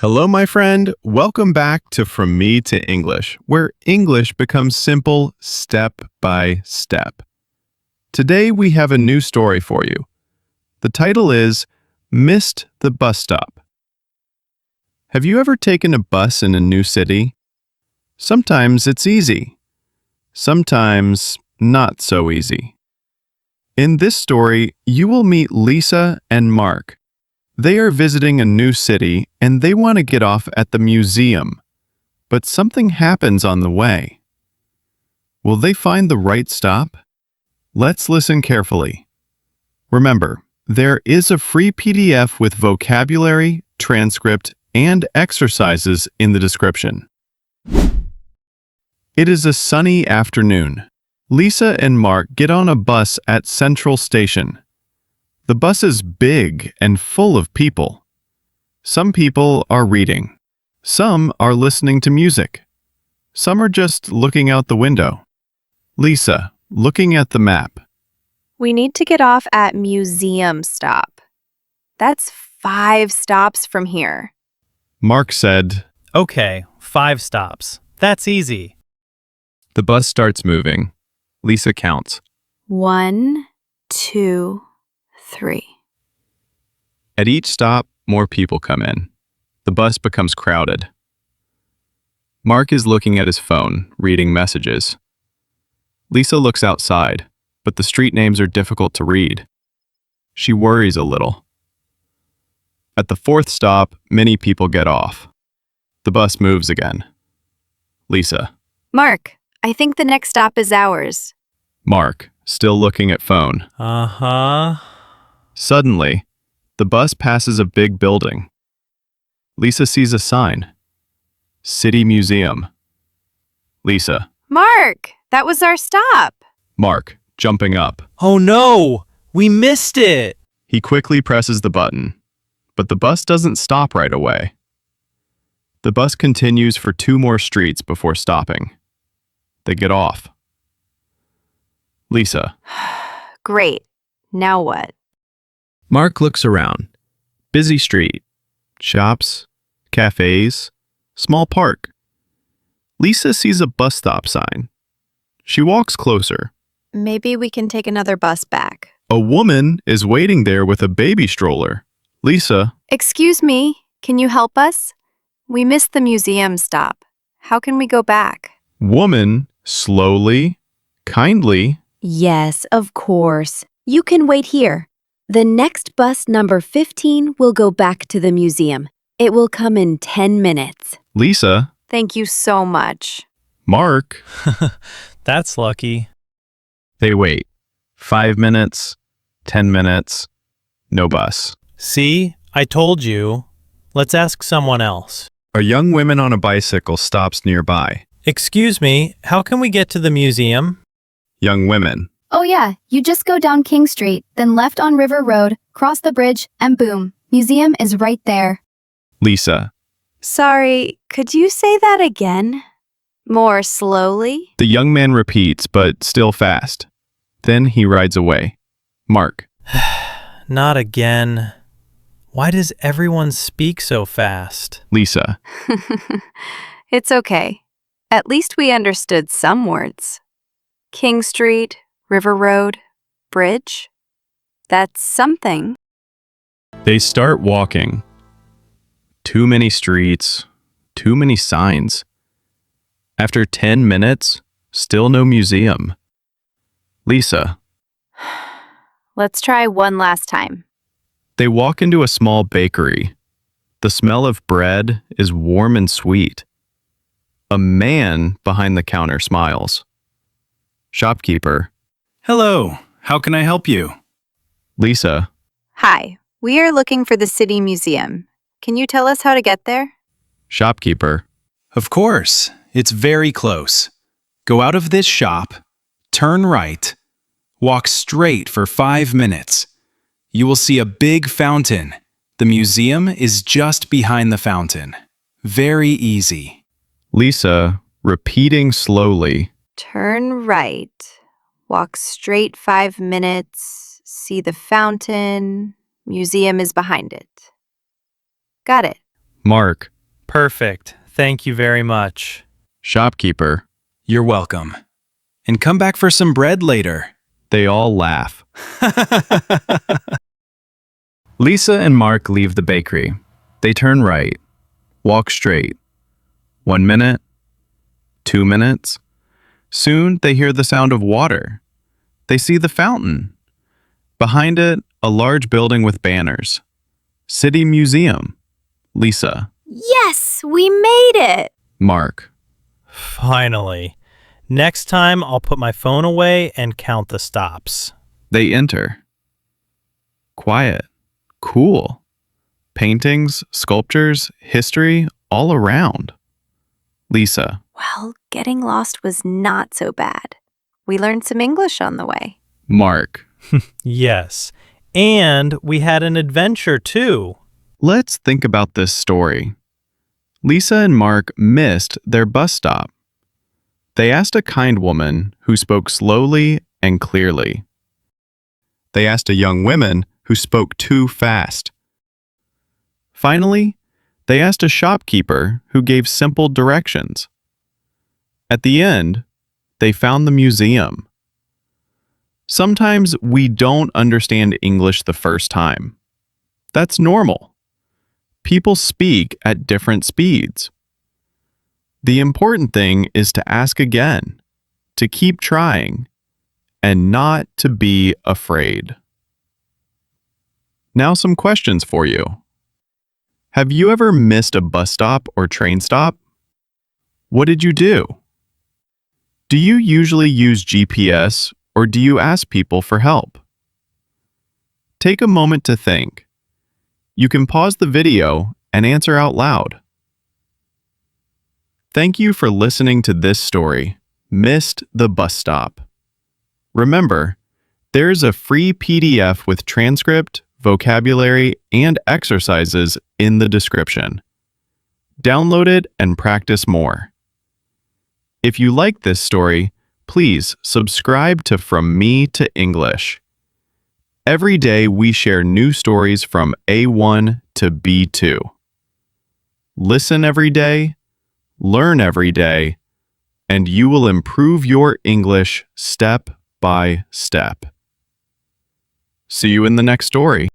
Hello, my friend. Welcome back to From Me to English, where English becomes simple step by step. Today, we have a new story for you. The title is Missed the Bus Stop. Have you ever taken a bus in a new city? Sometimes it's easy. Sometimes not so easy. In this story, you will meet Lisa and Mark. They are visiting a new city and they want to get off at the museum, but something happens on the way. Will they find the right stop? Let's listen carefully. Remember, there is a free PDF with vocabulary, transcript, and exercises in the description. It is a sunny afternoon. Lisa and Mark get on a bus at Central Station. The bus is big and full of people. Some people are reading. Some are listening to music. Some are just looking out the window. Lisa, looking at the map. We need to get off at Museum Stop. That's 5 stops from here. Mark said, Okay, 5 stops. That's easy. The bus starts moving. Lisa counts. 1, 2, 3. At each stop, more people come in. The bus becomes crowded. Mark is looking at his phone, reading messages. Lisa looks outside, but the street names are difficult to read. She worries a little. At the 4th stop, many people get off. The bus moves again. Lisa. Mark, I think the next stop is ours. Mark, still looking at phone. Uh-huh. Suddenly, the bus passes a big building. Lisa sees a sign. City Museum. Lisa. Mark, that was our stop. Mark, jumping up. Oh no! We missed it! He quickly presses the button, but the bus doesn't stop right away. The bus continues for 2 more streets before stopping. They get off. Lisa. Great. Now what? Mark looks around. Busy street. Shops, cafes, small park. Lisa sees a bus stop sign. She walks closer. Maybe we can take another bus back. A woman is waiting there with a baby stroller. Lisa. Excuse me, can you help us? We missed the museum stop. How can we go back? Woman, slowly, kindly. Yes, of course. You can wait here. The next bus, number 15, will go back to the museum. It will come in 10 minutes. Lisa. Thank you so much. Mark. That's lucky. They wait. 5 minutes, 10 minutes, no bus. See? I told you. Let's ask someone else. A young woman on a bicycle stops nearby. Excuse me, how can we get to the museum? Young women. Oh yeah, you just go down King Street, then left on River Road, cross the bridge, and boom, museum is right there. Lisa. Sorry, could you say that again? More slowly? The young man repeats, but still fast. Then he rides away. Mark. Not again. Why does everyone speak so fast? Lisa. It's okay. At least we understood some words. King Street, River Road, Bridge. That's something. They start walking. Too many streets, too many signs. After 10 minutes, still no museum. Lisa. Let's try one last time. They walk into a small bakery. The smell of bread is warm and sweet. A man behind the counter smiles. Shopkeeper. Hello, how can I help you? Lisa. Hi, we are looking for the City Museum. Can you tell us how to get there? Shopkeeper. Of course, it's very close. Go out of this shop, turn right, walk straight for 5 minutes. You will see a big fountain. The museum is just behind the fountain. Very easy. Lisa, repeating slowly. Turn right. Walk straight 5 minutes. See the fountain. Museum is behind it. Got it. Mark, Perfect. Thank you very much. shopkeeper. You're welcome. And come back for some bread later. They all laugh. Lisa and Mark leave the bakery. They turn right, walk straight. 1 minute, 2 minutes. Soon they hear the sound of water. They see the fountain. Behind it, a large building with banners. City Museum. Lisa, Yes, we made it! Mark. Finally. Next time, I'll put my phone away and count the stops. They enter. Quiet. Cool. Paintings, sculptures, history, all around. Lisa, Well, getting lost was not so bad. We learned some English on the way. Mark. Yes. And we had an adventure, too. Let's think about this story. Lisa and Mark missed their bus stop. They asked a kind woman who spoke slowly and clearly. They asked a young woman who spoke too fast. Finally, they asked a shopkeeper who gave simple directions. At the end, they found the museum. Sometimes we don't understand English the first time. That's normal. People speak at different speeds. The important thing is to ask again, to keep trying, and not to be afraid. Now some questions for you. Have you ever missed a bus stop or train stop? What did you do? Do you usually use GPS or do you ask people for help? Take a moment to think. You can pause the video and answer out loud. Thank you for listening to this story, Missed the Bus Stop. Remember, there's a free PDF with transcript, vocabulary, and exercises in the description. Download it and practice more. If you like this story, please subscribe to From Me to English. Every day we share new stories from A1 to B2. Listen every day, learn every day, and you will improve your English step by step. See you in the next story.